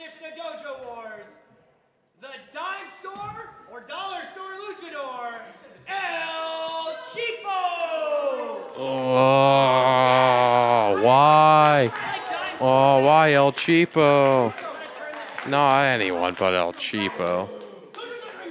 edition of Dojo Wars, the dime store or dollar store luchador, El Cheapo! Oh, why? Oh, why El Cheapo? No, anyone but El Cheapo.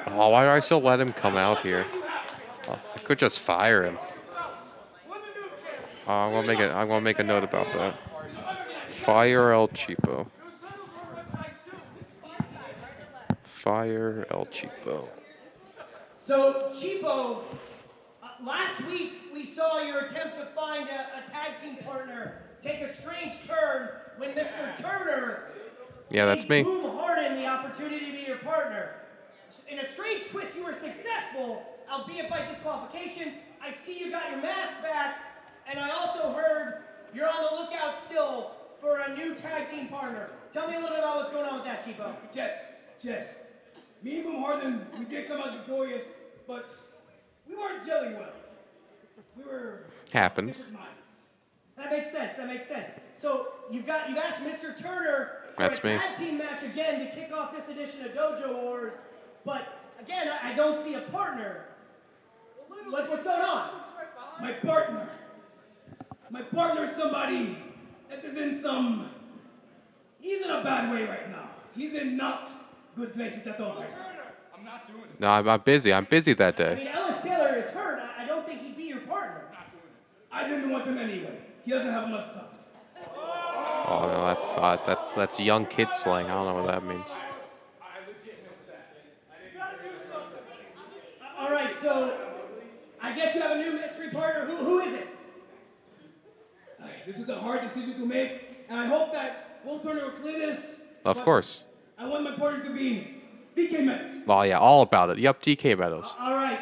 Oh, why do I still let him come out here? Oh, I could just fire him. Oh, I'm gonna make a note about that. Fire El Cheapo. Fire El Cheapo. So, Cheapo, last week we saw your attempt to find a tag team partner take a strange turn when Mr. Turner That's me. Boom Harden the opportunity to be your partner. In a strange twist, you were successful, albeit by disqualification. I see you got your mask back, and I also heard you're on the lookout still for a new tag team partner. Tell me a little bit about what's going on with that, Cheapo. Yes. Me and Boom Harden, we did come out victorious, but we weren't gelling well. We were happens. different minds. That makes sense. So you asked Mr. Turner for That's a me. tag team match again to kick off this edition of Dojo Wars, but again, I don't see a partner. What's going on? My partner is somebody that is he's in a bad way right now. He's in not good places at all right now. I'm not doing it. No, I'm busy. I'm busy that I day. mean, Ellis Taylor is hurt. I don't think he'd be your partner. I didn't want him anyway. He doesn't have enough time. Oh no, that's young kid slang. I don't know what that means. All right, so I guess you have a new mystery partner. Who is it? This is a hard decision to make, and I hope that Will Turner will clear this. Of course. I want my partner to be DK Meadows. Oh yeah, all about it. Yep, DK Meadows. All right,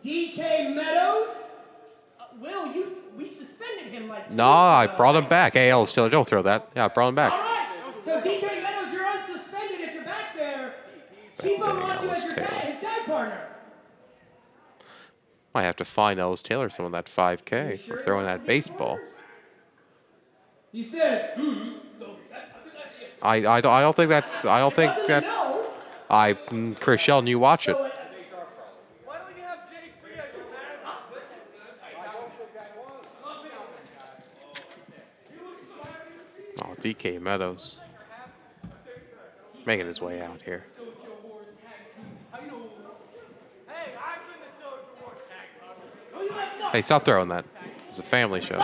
DK Meadows. Will, we suspended him like. No, I brought him back. Hey, Ellis Taylor, don't throw that. Yeah, I brought him All back. right, so DK Meadows, you're unsuspended if you're back there. Cheapo wants you as his tag partner. Might have to find Ellis Taylor some of that 5K for throwing that baseball. He said, so I don't think that's. Chris Sheldon, you watch it. Why don't you have Jay Free as your manager? Oh, DK Meadows. Making his way out here. Hey, stop throwing that. It's a family show.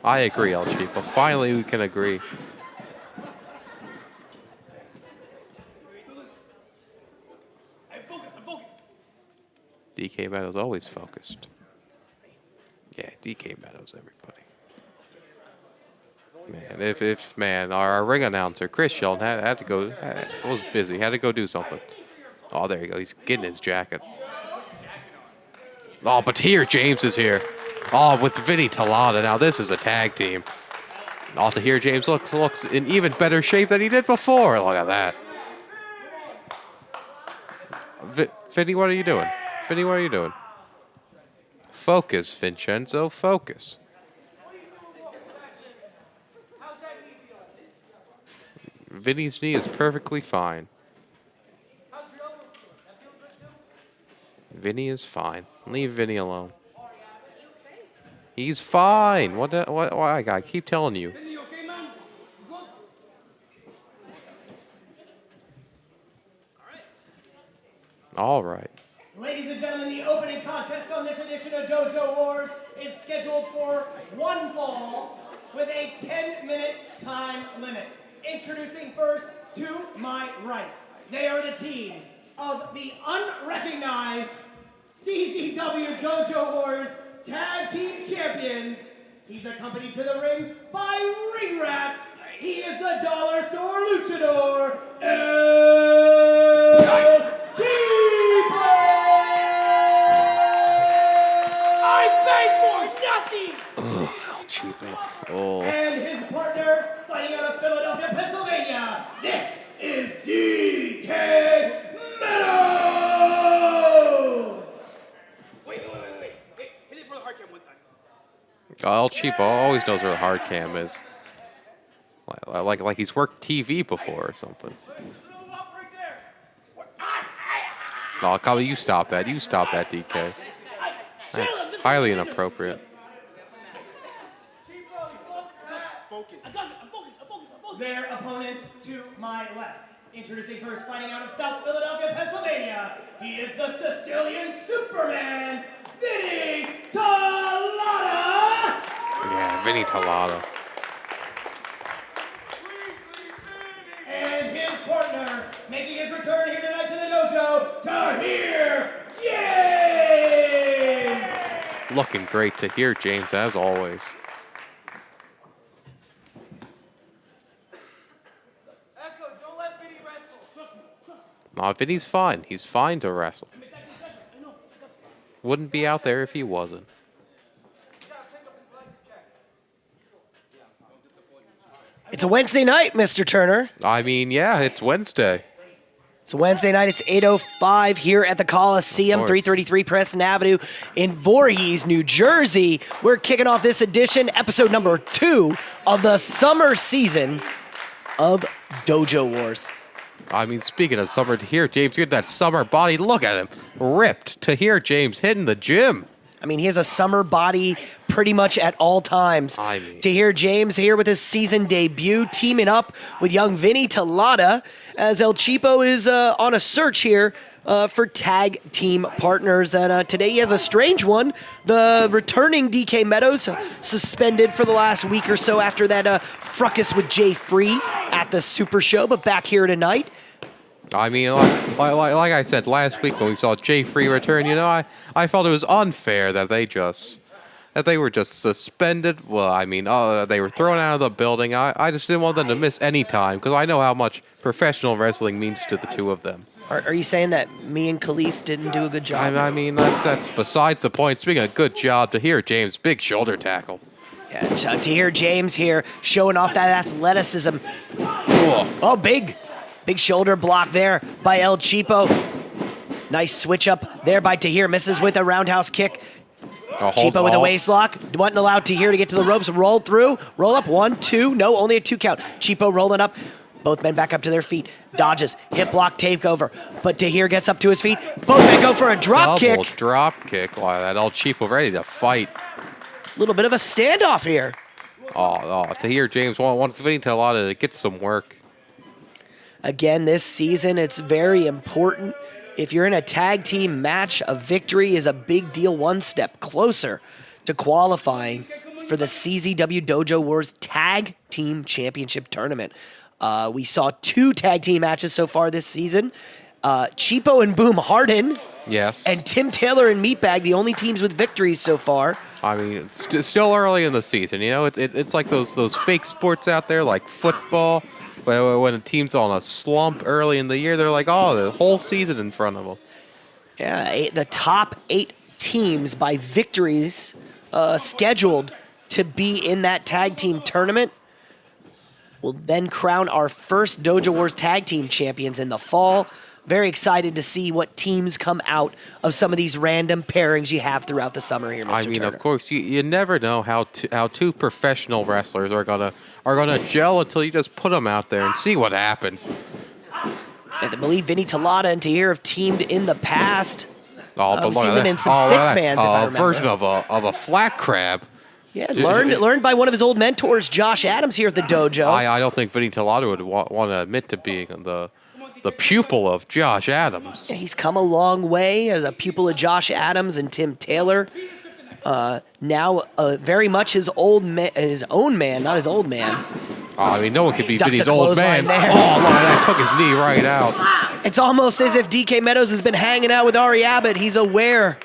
I agree, El Cheapo. Finally, we can agree. I'm focused. DK Meadows always focused. Yeah, DK Meadows, everybody. Man, our ring announcer, Chris Sheldon, had to go, was busy, had to go do something. Oh, there you go. He's getting his jacket. Oh, but here, James is here. Oh, with Vinny Talotta. Now, this is a tag team. Oh, Tahir James looks in even better shape than he did before. Look at that. Vinny, what are you doing? Vinny, what are you doing? Focus, Vincenzo, focus. Vinny's knee is perfectly fine. Vinny is fine. Leave Vinny alone. He's fine. Why I keep telling you. Vinny, okay, man? Good? All right. Ladies and gentlemen, the opening contest on this edition of Dojo Wars is scheduled for one fall with a 10-minute time limit. Introducing first, to my right, they are the team of the unrecognized CZW Dojo Wars Tag Team Champions. He's accompanied to the ring by Ring Rat. He is the Dollar Store Luchador, El Cheapo! I paid for nothing! Oh, El Cheapo. Oh. And his partner, fighting out of Philadelphia, Pennsylvania, this is DK Meadows! Wait. Hey, hit it for the hard cam one time. El Cheapo always knows where the hard cam is. like he's worked TV before or something. Oh, Kyle, you stop that. You stop that, DK. That's highly inappropriate. Their opponents to my left. Introducing first, fighting out of South Philadelphia, Pennsylvania. He is the Sicilian Superman, Vinny Talotta! Yeah, Vinny Talotta. And his partner, making his return here tonight to the dojo, Tahir James! Looking great to hear, James, as always. Nah, Vinny's fine. He's fine to wrestle. Wouldn't be out there if he wasn't. It's a Wednesday night, Mr. Turner. I mean, yeah, it's Wednesday. It's a Wednesday night. It's 8:05 here at the Coliseum, 333 Preston Avenue in Voorhees, New Jersey. We're kicking off this edition, episode number 2 of the summer season of Dojo Wars. I mean, speaking of summer, Tahir James, get that summer body. Look at him. Ripped. Tahir James hitting the gym. I mean, he has a summer body pretty much at all times. I mean, Tahir James here with his season debut, teaming up with young Vinny Talotta as El Cheapo is on a search here for tag team partners. And today he has a strange one. The returning DK Meadows suspended for the last week or so after that fracas with Jay Free at the SUPERSHOW, but back here tonight. I mean, like I said last week when we saw Jay Free return, you know, I felt it was unfair that they were just suspended. Well, I mean, they were thrown out of the building. I just didn't want them to miss any time because I know how much professional wrestling means to the two of them. Are you saying that me and Khalif didn't do a good job? I mean, that's besides the point. Speaking of good job, Tahir James, big shoulder tackle. Yeah, Tahir James here showing off that athleticism. Oof. Oh, big shoulder block there by El Cheapo. Nice switch up there by Tahir. Misses with a roundhouse kick. Cheapo with a waist lock. Wasn't allowed Tahir to get to the ropes. Roll through. Roll up. 1, 2. No, only a 2 count. Cheapo rolling up. Both men back up to their feet. Dodges. Hip block takeover. But Tahir gets up to his feet. Both men go for a drop kick. Double drop kick. Wow, that El Cheapo ready to fight. A little bit of a standoff here. Oh, Tahir James wants Vinny Talotta to get some work. Again, this season, it's very important. If you're in a tag team match, a victory is a big deal, one step closer to qualifying for the CZW Dojo Wars Tag Team Championship Tournament. We saw 2 tag team matches so far this season. Cheapo and Boom Harden. Yes. And Tim Taylor and Meatbag, the only teams with victories so far. I mean, it's still early in the season. You know, it's like those fake sports out there, like football. When a team's on a slump early in the year, they're like, oh, the whole season in front of them. Yeah, the top 8 teams by victories scheduled to be in that tag team tournament will then crown our first Dojo Wars tag team champions in the fall. Very excited to see what teams come out of some of these random pairings you have throughout the summer here, Mr. I mean, Turner. of course, you never know how two professional wrestlers are gonna gel until you just put them out there and see what happens. I believe Vinny Talotta and Tahir have teamed in the past. Oh, but I've seen them in some six-mans, if I remember. Version of a flat crab. Yeah, learned by one of his old mentors, Josh Adams, here at the dojo. I don't think Vinny Talotta would want to admit to being the pupil of Josh Adams. Yeah, he's come a long way as a pupil of Josh Adams and Tim Taylor. Now very much his own man, not his old man. Oh, I mean, no one could be Ducks Vinny's a old man. clothesline there. Oh, look, that took his knee right out. It's almost as if DK Meadows has been hanging out with Ari Abbott. He's aware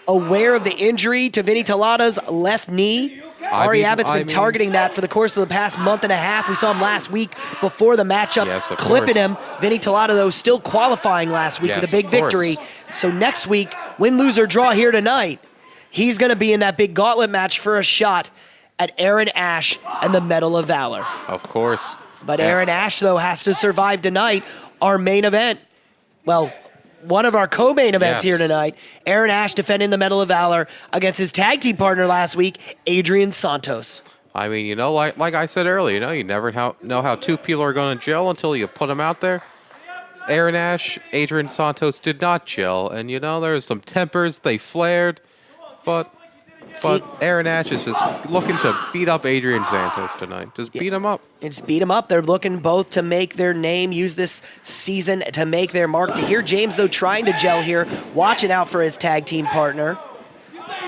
of the injury to Vinny Talotta's left knee. Ari Abbott's been targeting that for the course of the past month and a half. We saw him last week before the matchup, clipping him. Vinny Talotta, though, still qualifying last week with a big victory. So next week, win, lose, or draw here tonight, he's going to be in that big gauntlet match for a shot at Aaron Ash and the Medal of Valor. Of course. But Aaron Ash, though, has to survive tonight, our main event. Well, one of our co-main events here tonight. Aaron Ash defending the Medal of Valor against his tag team partner last week, Adrian Santos. I mean, you know, like I said earlier, you know, you never know how two people are going to gel until you put them out there. Aaron Ash, Adrian Santos did not gel, and you know, there was some tempers, they flared, but Aaron Ash is just looking to beat up Adrian Santos tonight. Just beat him up. And just beat him up. They're looking both to make their name, use this season to make their mark. Tahir James, though, trying to gel here, watching out for his tag team partner.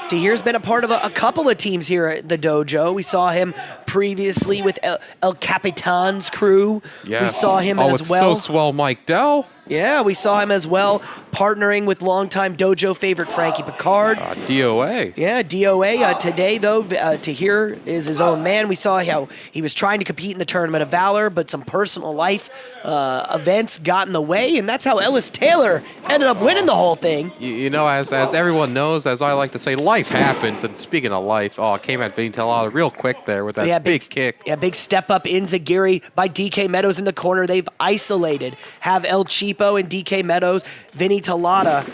Tahir's been a part of a couple of teams here at the dojo. We saw him previously with El Capitan's crew. Yes. We saw him as it's well. So swell, Mike Dell. Yeah, we saw him as well, partnering with longtime dojo favorite Frankie Picard. DOA. Yeah, DOA. Today, though, Tahir is his own man. We saw how he was trying to compete in the Tournament of Valor, but some personal life events got in the way, and that's how Ellis Taylor ended up winning the whole thing. You know, as everyone knows, as I like to say, life happens. And speaking of life, it came at Vinny Talotta real quick there with that big kick. Yeah, big step up in Zagiri by DK Meadows in the corner. They've isolated. Have El Cheapo and DK Meadows, Vinny Talotta.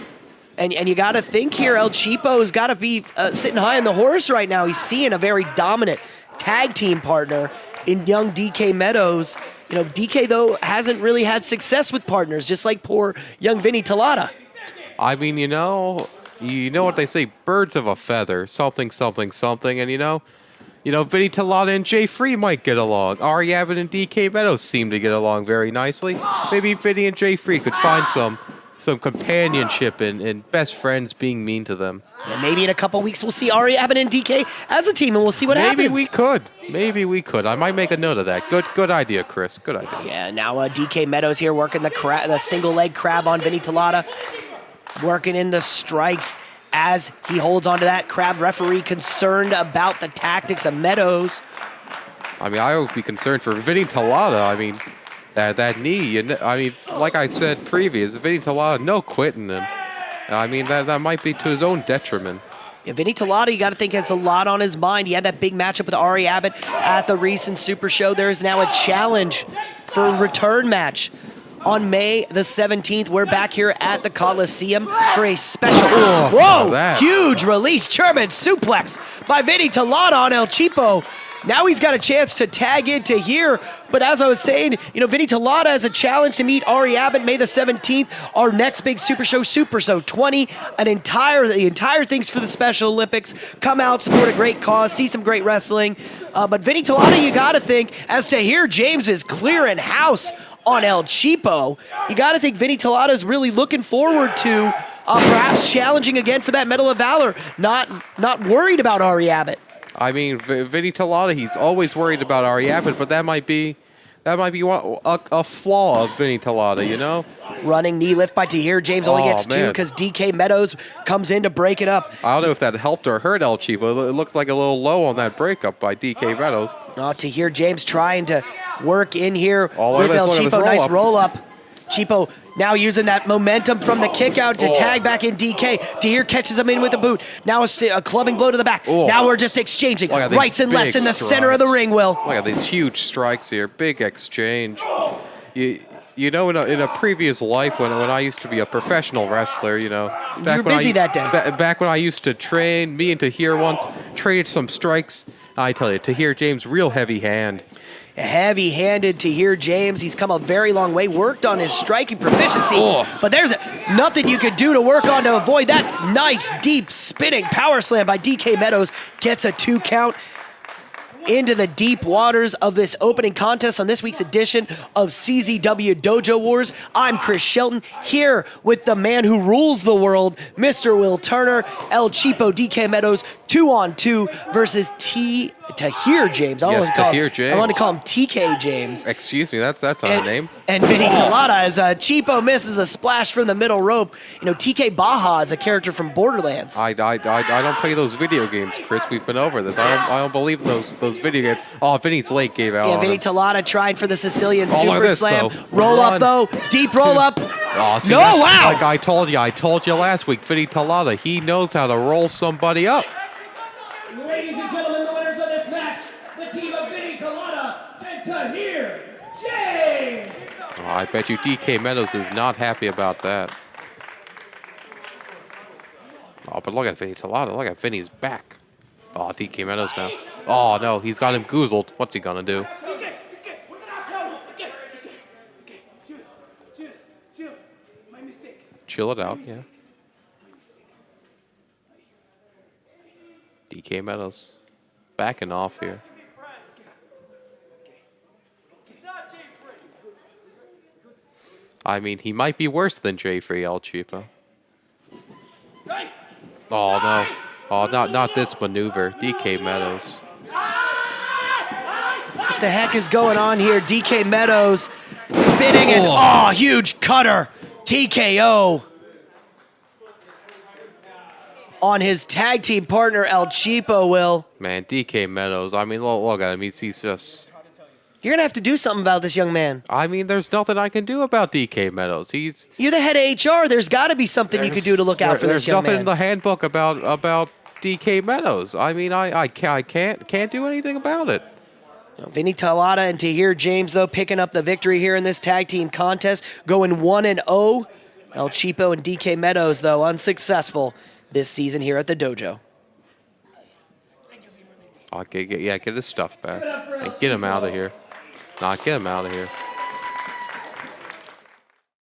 And you got to think here, El Cheapo's got to be sitting high on the horse right now. He's seeing a very dominant tag team partner in young DK Meadows. You know, DK, though, hasn't really had success with partners, just like poor young Vinny Talotta. I mean, you know what they say, birds of a feather, something, something, something. And, you know, Vinny Talotta and Jay Free might get along. Ari Abbott and DK Meadows seem to get along very nicely. Maybe Vinny and Jay Free could find some companionship and best friends being mean to them. And maybe in a couple weeks we'll see Ari Abbott and DK as a team, and we'll see what happens. Maybe we could. I might make a note of that. Good idea, Chris. Good idea. Yeah, now DK Meadows here working the single leg crab on Vinny Talotta, working in the strikes as he holds onto that crab. Referee concerned about the tactics of Meadows. I mean, I would be concerned for Vinny Talotta. I mean, that knee. I mean, like I said previous, Vinny Talotta, no quitting him. I mean, that might be to his own detriment. Yeah, Vinny Talotta, you got to think, has a lot on his mind. He had that big matchup with Ari Abbott at the recent Super Show. There is now a challenge for a return match. On May the 17th, we're back here at the Coliseum for a special. Whoa! Huge release German suplex by Vinny Talotta on El Cheapo. Now he's got a chance to tag in Tahir. But as I was saying, you know, Vinny Talotta has a challenge to meet Ari Abbott May the 17th. Our next big Super Show 20. The entire thing's for the Special Olympics. Come out, support a great cause, see some great wrestling. But Vinny Talotta, you got to think, as Tahir James is clearing house on El Cheapo, you got to think Vinny Talotta is really looking forward to perhaps challenging again for that Medal of Valor. Not worried about Ari Abbott. I mean, Vinny Talotta, he's always worried about Ari Abbott, but that might be a flaw of Vinny Talotta, you know? Running knee lift by Tahir James only gets two because DK Meadows comes in to break it up. I don't know if that helped or hurt El Cheapo. It looked like a little low on that breakup by DK Meadows. Tahir James trying to work in here with El Cheapo. Nice roll up. Cheapo now using that momentum from the kick out to tag back in DK. Tahir catches him in with a boot. Now a clubbing blow to the back. Now we're just exchanging rights and lefts in the center of the ring, Will. Look at these huge strikes here. Big exchange. You know, in a previous life when I used to be a professional wrestler, you know. You were busy that day. Back when I used to train, me and Tahir once traded some strikes. I tell you, Tahir James, real heavy hand. Heavy-handed Tahir James. He's come a very long way, worked on his striking proficiency, but there's nothing you could do to work on to avoid that nice, deep, spinning power slam by DK Meadows. Gets a 2 count into the deep waters of this opening contest on this week's edition of CZW Dojo Wars. I'm Chris Shelton, here with the man who rules the world, Mr. Will Turner, El Cheapo, DK Meadows, 2-on-2 versus Tahir James. I want to call him TK James. Excuse me, that's not a name. And Vinny Talotta, as Cheapo misses a splash from the middle rope. You know, TK Baja is a character from Borderlands. I don't play those video games, Chris. We've been over this. I don't believe in those video games. Oh, Vinny's late gave out. Yeah, Vinny Talotta trying for the Sicilian Super Slam. Roll up though, deep roll up. Wow! Like I told you last week, Vinny Talotta, he knows how to roll somebody up. Ladies and gentlemen, the winners of this match, the team of Vinny Talotta and Tahir James. I bet you DK Meadows is not happy about that. Oh, but look at Vinny Talotta. Look at Vinny's back. Oh, DK Meadows now. Oh, no, he's got him goozled. What's he gonna do? My mistake. Chill it out, yeah. DK Meadows backing off here. I mean, he might be worse than Jay-Free El Cheapo. Oh, no. Oh, not this maneuver. DK Meadows. What the heck is going on here? DK Meadows spinning and, oh, huge cutter. TKO on his tag team partner, El Cheapo, Will. Man, DK Meadows, I mean, look at him. He's just... You're going to have to do something about this young man. I mean, there's nothing I can do about DK Meadows. You're the head of HR. There's got to be something you could do to look out for this young man. There's nothing in the handbook about DK Meadows. I mean, I can't do anything about it. Vinny Talotta and Tahir James, though, picking up the victory here in this tag team contest, going 1-0. El Cheapo and DK Meadows, though, unsuccessful this season here at the dojo. Okay, yeah, get his stuff back. And get him out of here. Nah, get him out of here.